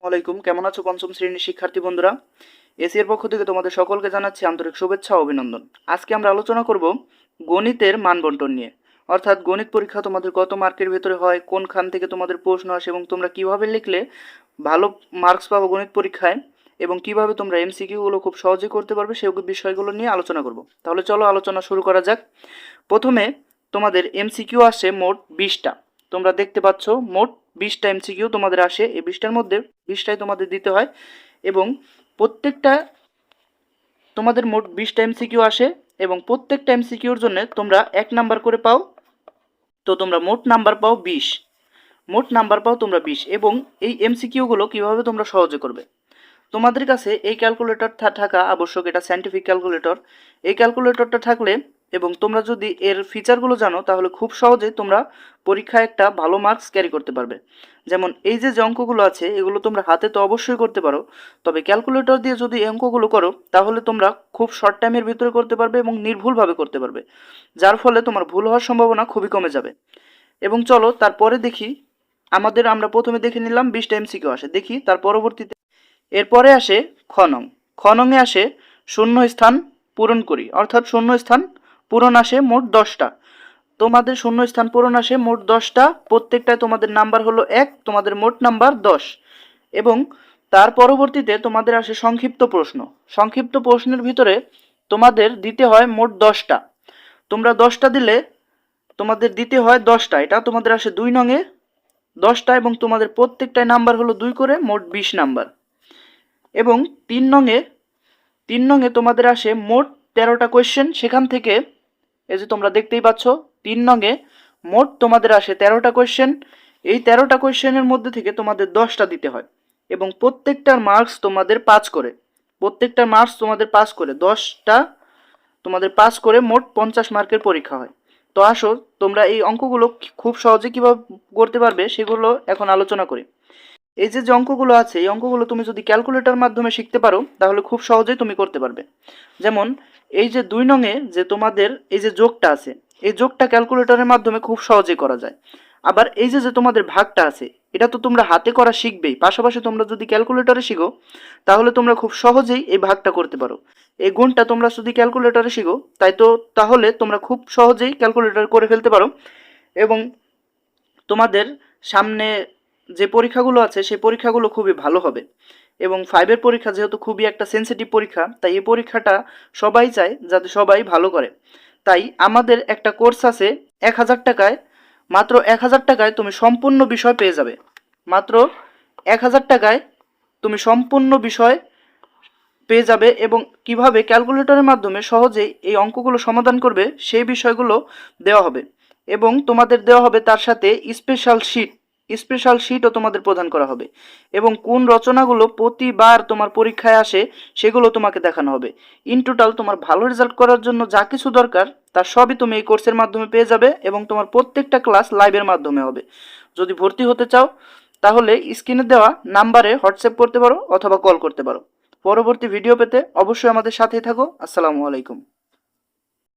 আলাইকুম, কেমন আছো পঞ্চম শ্রেণীর শিক্ষার্থী বন্ধুরা? এসির পক্ষ থেকে তোমাদের সকলকে জানাচ্ছি আন্তরিক শুভেচ্ছা ও অভিনন্দন। আজকে আমরা আলোচনা করব গণিতের মান বন্টন নিয়ে। অর্থাৎ গণিত পরীক্ষা তোমাদের কত মার্কের ভেতরে হয়, কোনখান থেকে তোমাদের প্রশ্ন আসে এবং তোমরা কিভাবে লিখলে ভালো মার্কস পাবো গণিত পরীক্ষায়, এবং কিভাবে তোমরা এমসিকিউগুলো খুব সহজে করতে পারবে সেই বিষয়গুলো নিয়ে আলোচনা করব। তাহলে চলো আলোচনা শুরু করা যাক। প্রথমে তোমাদের এমসিকিউ আসে মোট 20টা। তোমরা দেখতে পাচ্ছ মোট 20টা এমসিকিউ তোমাদের আসে। এই 20টার মধ্যে 20টাই তোমাদের দিতে হয় এবং প্রত্যেকটা তোমাদের মোট 20টা এমসিকিউ আসে এবং প্রত্যেকটা এমসিকিউর জন্য তোমরা 1 নাম্বার করে পাও। তো তোমরা মোট নাম্বার পাও 20। মোট নাম্বার পাও তোমরা 20 এবং এই এমসিকিউগুলো কিভাবে তোমরা সহজে করবে। তোমাদের কাছে এই ক্যালকুলেটর থাকা আবশ্যক, এটা সায়েন্টিফিক ক্যালকুলেটর। এই ক্যালকুলেটরটা থাকলে এবং তোমরা যদি এর ফিচারগুলো জানো তাহলে খুব সহজেই তোমরা পরীক্ষায় একটা ভালো মার্কস ক্যারি করতে পারবে। যেমন এই যে অঙ্কগুলো আছে এগুলো তোমরা হাতে তো অবশ্যই করতে পারো, তবে ক্যালকুলেটর দিয়ে যদি এই অঙ্কগুলো করো তাহলে তোমরা খুব শর্ট টাইমের ভিতরে করতে পারবে এবং নির্ভুলভাবে করতে পারবে, যার ফলে তোমার ভুল হওয়ার সম্ভাবনা খুবই কমে যাবে। এবং চলো তারপরে দেখি, আমরা প্রথমে দেখে নিলাম 20টা এমসিকিউ আসে, দেখি তার পরবর্তীতে এরপরে আসে খ নং। খ নংয়ে আসে শূন্য স্থান পূরণ করি, অর্থাৎ শূন্য স্থান পূরণ আসে মোট 10টা। তোমাদের শূন্য স্থান পূরণ আসে মোট 10টা, প্রত্যেকটায় তোমাদের নাম্বার হলো 1, তোমাদের মোট নাম্বার 10। এবং তার পরবর্তীতে তোমাদের আসে সংক্ষিপ্ত প্রশ্ন। সংক্ষিপ্ত প্রশ্নের ভিতরে তোমাদের দিতে হয় মোট 10টা। তোমরা 10টা দিলে তোমাদের দিতে হয় 10টা, এটা তোমাদের আসে 2 নংয়ে 10টা এবং তোমাদের প্রত্যেকটায় নাম্বার হলো 2 করে, মোট 20 নাম্বার। এবং 3 নংয়ে তোমাদের আসে মোট 13টা কোয়েশ্চেন। সেখান থেকে এই যে তোমরা দেখতেই পাচ্ছ 3 নংয়ে মোট তোমাদের আসে 13টা কোয়েশ্চেন। এই 13টা কোয়েশ্চেনের মধ্যে থেকে তোমাদের 10টা দিতে হয় এবং প্রত্যেকটার মার্কস তোমাদের 5 করে। প্রত্যেকটার মার্কস তোমাদের 5 করে, 10টা তোমাদের 5 করে, মোট 50 মার্কের পরীক্ষা হয়। তো আসো তোমরা এই অঙ্কগুলো খুব সহজে কীভাবে করতে পারবে সেগুলো এখন আলোচনা করি। এই যে অঙ্কগুলো আছে এই অঙ্কগুলো তুমি যদি ক্যালকুলেটর মাধ্যমে শিখতে পারো তাহলে খুব সহজেই তুমি করতে পারবে। যেমন এই যে 2 নংয়ে যে তোমাদের এই যে যোগটা আছে, এই যোগটা ক্যালকুলেটরের মাধ্যমে খুব সহজেই করা যায়। আবার এই যে তোমাদের ভাগটা আছে এটা তো তোমরা হাতে করা শিখবেই, পাশাপাশি তোমরা যদি ক্যালকুলেটরে শিখো তাহলে তোমরা খুব সহজেই এই ভাগটা করতে পারো। এই গুণটা তোমরা যদি ক্যালকুলেটরে শিখো তাহলে তোমরা খুব সহজেই ক্যালকুলেটর করে ফেলতে পারো। এবং তোমাদের সামনে যে পরীক্ষাগুলো আছে সেই পরীক্ষাগুলো খুবই ভালো হবে। এবং 5-এর পরীক্ষা যেহেতু খুবই একটা সেন্সিটিভ পরীক্ষা, তাই এই পরীক্ষাটা সবাই চায় যাতে সবাই ভালো করে। তাই আমাদের একটা কোর্স আছে 1000 টাকায়, মাত্র 1000 টাকায় তুমি সম্পূর্ণ বিষয় পেয়ে যাবে। মাত্র 1000 টাকায় তুমি সম্পূর্ণ বিষয় পেয়ে যাবে এবং কিভাবে ক্যালকুলেটরের মাধ্যমে সহজেই এই অঙ্কগুলো সমাধান করবে সেই বিষয়গুলো দেওয়া হবে। এবং তোমাদের দেওয়া হবে তার সাথে স্পেশাল শিটও তোমাদের প্রদান করা হবে। এবং কোন রচনাগুলো প্রতিবার তোমার পরীক্ষায় আসে সেগুলো তোমাকে দেখানো হবে। ইন টোটাল তোমার ভালো রেজাল্ট করার জন্য যা কিছু দরকার তার সবই তুমি এই কোর্সের মাধ্যমে পেয়ে যাবে এবং তোমার প্রত্যেকটা ক্লাস লাইভের মাধ্যমে হবে। যদি ভর্তি হতে চাও তাহলে স্ক্রিনে দেওয়া নাম্বারে হোয়াটসঅ্যাপ করতে পারো অথবা কল করতে পারো। পরবর্তী ভিডিও পেতে অবশ্যই আমাদের সাথেই থাকো। আসসালামু আলাইকুম।